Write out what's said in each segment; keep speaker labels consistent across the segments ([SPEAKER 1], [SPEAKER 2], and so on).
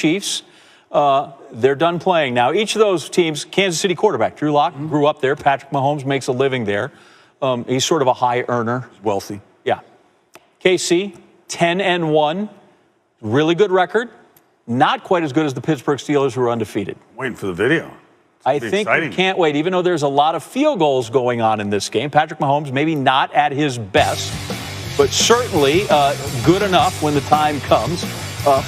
[SPEAKER 1] Chiefs. They're done playing. Now, each of those teams, Kansas City quarterback, Drew Lock, grew up there. Patrick Mahomes makes a living there. He's sort of a high earner.
[SPEAKER 2] Wealthy.
[SPEAKER 1] Yeah. KC, 10-1. Really good record. Not quite as good as the Pittsburgh Steelers, who are undefeated.
[SPEAKER 2] Waiting for the video.
[SPEAKER 1] I think you can't wait, even though there's a lot of field goals going on in this game. Patrick Mahomes, maybe not at his best, but certainly good enough when the time comes.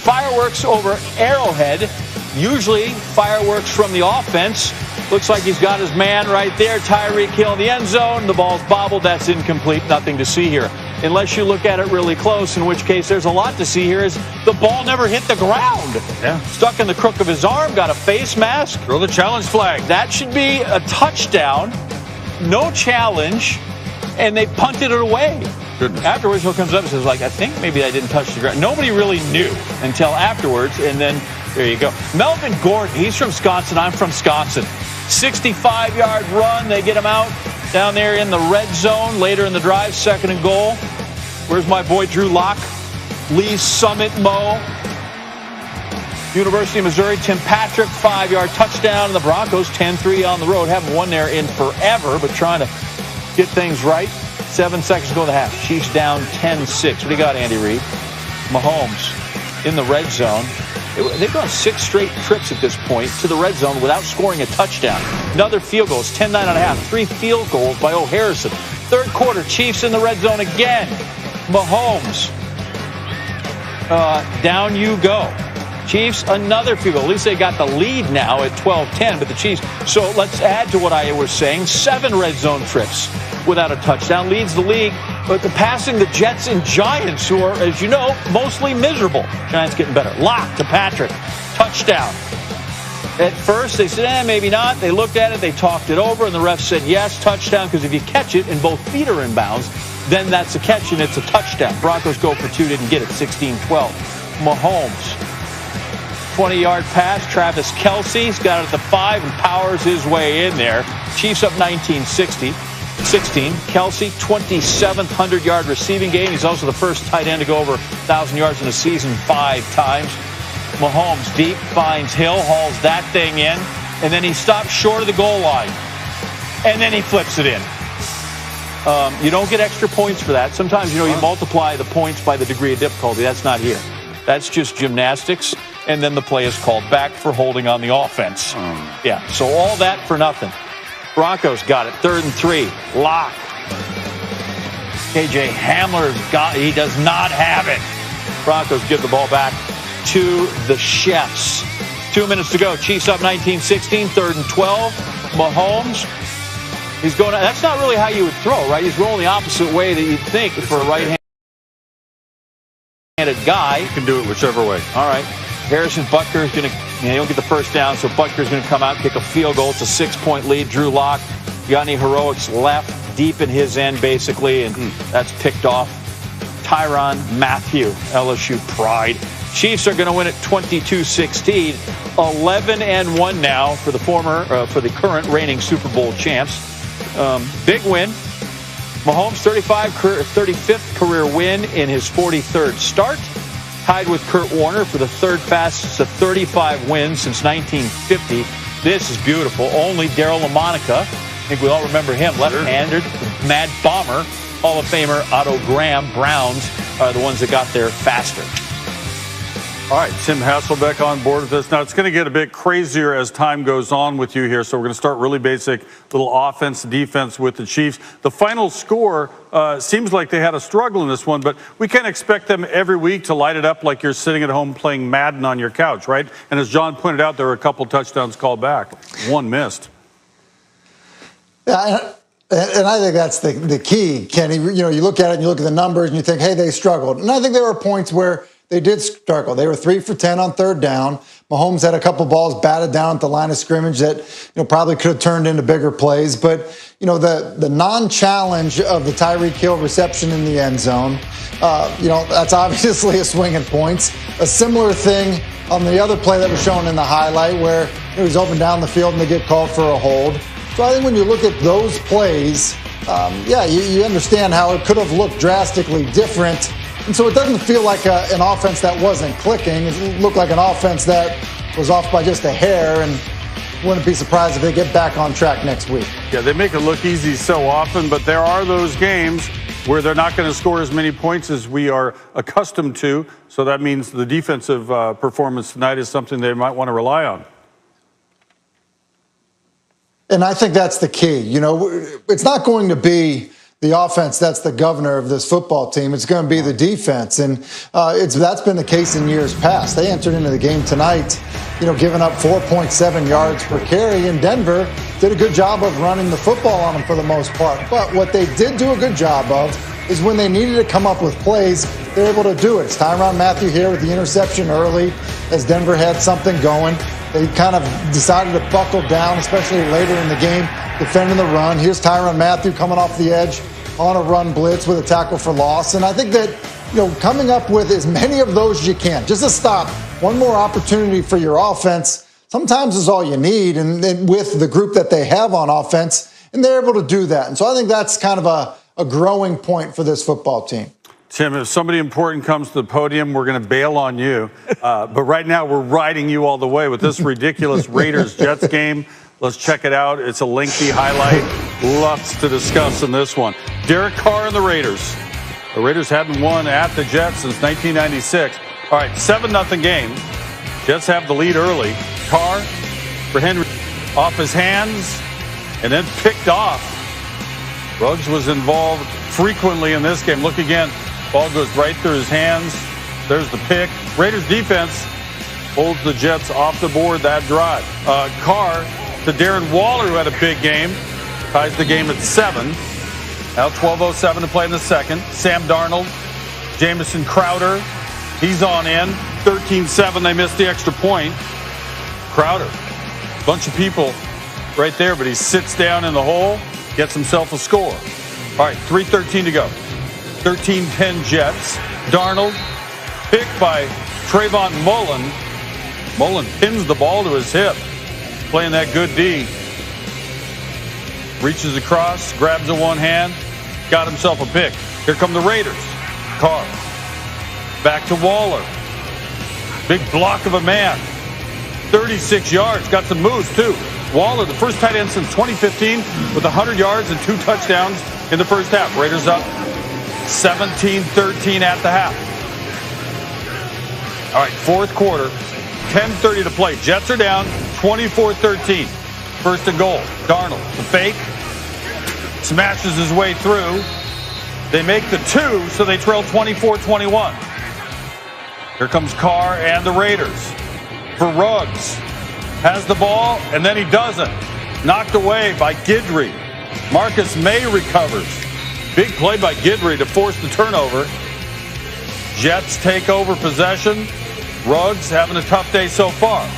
[SPEAKER 1] Fireworks over Arrowhead. Usually fireworks from the offense. Looks like he's got his man right there. Tyreek Hill in the end zone. The ball's bobbled. That's incomplete. Nothing to see here. Unless you look at it really close, in which case there's a lot to see here. Is the ball never hit the ground.
[SPEAKER 2] Yeah.
[SPEAKER 1] Stuck in the crook of his arm. Got a face mask.
[SPEAKER 2] Throw the challenge flag.
[SPEAKER 1] That should be a touchdown. No challenge. And they punted it away.
[SPEAKER 2] Goodness.
[SPEAKER 1] Afterwards, he comes up and says, I think maybe I didn't touch the ground. Nobody really knew until afterwards, and then there you go. Melvin Gordon, he's from Wisconsin. I'm from Wisconsin. 65-yard run. They get him out down there in the red zone. Later in the drive, 2nd and goal. Where's my boy Drew Lock? Lee's Summit Mo. University of Missouri, Tim Patrick, 5-yard touchdown. And the Broncos, 10-3 on the road. Haven't won there in forever, but trying to get things right. 7 seconds to go to the half. Chiefs down 10-6. What do you got, Andy Reid? Mahomes in the red zone. They've gone 6 straight trips at this point to the red zone without scoring a touchdown. Another field goal. It's 10-9 and a half. 3 field goals by O. Harrison. Third quarter, Chiefs in the red zone again. Mahomes. Down you go. Chiefs, another field goal. At least they got the lead now at 12-10, but the Chiefs. So let's add to what I was saying. 7 red zone trips without a touchdown. Leads the league, but passing the Jets and Giants, who are, as you know, mostly miserable. Giants getting better. Lock to Patrick. Touchdown. At first, they said, maybe not. They looked at it. They talked it over, and the ref said, yes, touchdown, because if you catch it and both feet are in bounds, then that's a catch, and it's a touchdown. Broncos go for 2, didn't get it. 16-12. Mahomes. 20-yard pass. Travis Kelce's got it at the 5 and powers his way in there. Chiefs up 19-16. Kelce, 27th 100-yard receiving game. He's also the first tight end to go over 1,000 yards in a season 5 times. Mahomes deep, finds Hill, hauls that thing in, and then he stops short of the goal line. And then he flips it in. You don't get extra points for that. Sometimes, you multiply the points by the degree of difficulty. That's not here. That's just gymnastics, and then the play is called back for holding on the offense. Yeah, so all that for nothing. Broncos got it, 3rd and 3. Lock. KJ Hamler's got it. He does not have it. Broncos give the ball back to the Chefs. 2 minutes to go. Chiefs up 19-16, 3rd and 12. Mahomes. He's going. That's not really how you would throw, right? He's rolling the opposite way that you'd think for a right-handed guy.
[SPEAKER 2] You can do it whichever way.
[SPEAKER 1] All right. Harrison Butker is going to, he don't get the first down, so Butker's going to come out and kick a field goal. It's a 6-point lead. Drew Lock, you got any heroics left, deep in his end, basically, and that's picked off. Tyrann Mathieu, LSU pride. Chiefs are going to win it 22-16. 11-1 now for the current reigning Super Bowl champs. Big win. Mahomes, 35th career win in his 43rd start. Tied with Kurt Warner for the 3rd fastest to 35 wins since 1950. This is beautiful. Only Darryl LaMonica, I think we all remember him, left-handed, Mad Bomber, Hall of Famer Otto Graham, Browns are the ones that got there faster.
[SPEAKER 2] All right, Tim Hasselbeck on board with us. Now, it's going to get a bit crazier as time goes on with you here, so we're going to start really basic, little offense, defense with the Chiefs. The final score seems like they had a struggle in this one, but we can't expect them every week to light it up like you're sitting at home playing Madden on your couch, right? And as John pointed out, there were a couple touchdowns called back. One missed.
[SPEAKER 3] Yeah, and I think that's the key, Kenny. You look at it and you look at the numbers and you think, hey, they struggled. And I think there were points where they did struggle. They were 3 for 10 on 3rd down. Mahomes had a couple balls batted down at the line of scrimmage that probably could have turned into bigger plays. But the non-challenge of the Tyreek Hill reception in the end zone, that's obviously a swing at points. A similar thing on the other play that was shown in the highlight where he was open down the field and they get called for a hold. So I think when you look at those plays, you understand how it could have looked drastically different And so it doesn't feel like an offense that wasn't clicking. It looked like an offense that was off by just a hair, and wouldn't be surprised if they get back on track next week.
[SPEAKER 2] Yeah, they make it look easy so often, but there are those games where they're not going to score as many points as we are accustomed to. So that means the defensive performance tonight is something they might want to rely on.
[SPEAKER 3] And I think that's the key. You know, it's not going to be the offense that's the governor of this football team. It's going to be the defense. And that's been the case in years past. They entered into the game tonight, you know, giving up 4.7 yards per carry. And Denver did a good job of running the football on them for the most part. But what they did do a good job of is when they needed to come up with plays, they're able to do it. It's Tyrann Mathieu here with the interception early as Denver had something going. They kind of decided to buckle down, especially later in the game, defending the run. Here's Tyrann Mathieu coming off the edge on a run blitz with a tackle for loss. And I think that, you know, coming up with as many of those as you can, just to stop one more opportunity for your offense, sometimes is all you need. And with the group that they have on offense, and they're able to do that. And so I think that's kind of a growing point for this football team.
[SPEAKER 2] Tim, if somebody important comes to the podium, we're going to bail on you. But right now, we're riding you all the way with this ridiculous Raiders-Jets game. Let's check it out. It's a lengthy highlight. Lots to discuss in this one. Derek Carr and the Raiders. The Raiders hadn't won at the Jets since 1996. All right, 7-0 game. Jets have the lead early. Carr for Henry off his hands and then picked off. Ruggs was involved frequently in this game. Look again. Ball goes right through his hands. There's the pick. Raiders defense holds the Jets off the board that drive. Carr to Darren Waller, who had a big game. Ties the game at 7. Now 12:07 to play in the second. Sam Darnold, Jamison Crowder. He's on in. 13-7. They missed the extra point. Crowder. Bunch of people right there, but he sits down in the hole, gets himself a score. All right, 3:13 to go. 13-10 Jets. Darnold, picked by Trayvon Mullen. Mullen pins the ball to his hip. Playing that good D. Reaches across, grabs in one hand, got himself a pick. Here come the Raiders. Carr. Back to Waller. Big block of a man. 36 yards. Got some moves, too. Waller, the first tight end since 2015 with 100 yards and 2 touchdowns in the first half. Raiders up 17-13 at the half. All right, fourth quarter, 10:30 to play. Jets are down 24-13. First and goal. Darnold, the fake, smashes his way through. They make the 2, so they trail 24-21. Here comes Carr and the Raiders. For Ruggs. Has the ball, and then he doesn't. Knocked away by Guidry. Marcus May recovers. Big play by Guidry to force the turnover. Jets take over possession. Ruggs having a tough day so far.